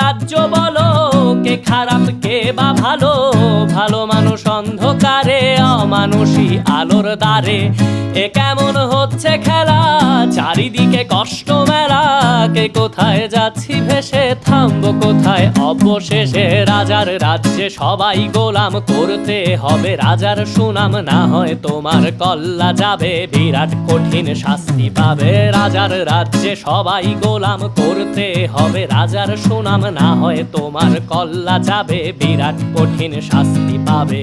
রাজ্য বলো, কে খারাপ কে বা ভালো? ভালো মানুষ অন্ধকারে, অমানুষী আলোর দ্বারে। এ কেমন হচ্ছে খেলা, চারিদিকে কষ্ট মেলা। কে কোথায় যাচ্ছি ভেসে, থামবো কোথায় অবশেষে? রাজার রাজ্যে সবাই গোলাম, করতে হবে রাজার সুনাম। না হয় তোমার কল্লা যাবে, বিরাট কঠিন শাস্তি পাবে। রাজার রাজ্যে সবাই গোলাম, করতে হবে রাজার সুনাম। না হয় তোমার কল্লা যাবে, বিরাট কঠিন শাস্তি পাবে।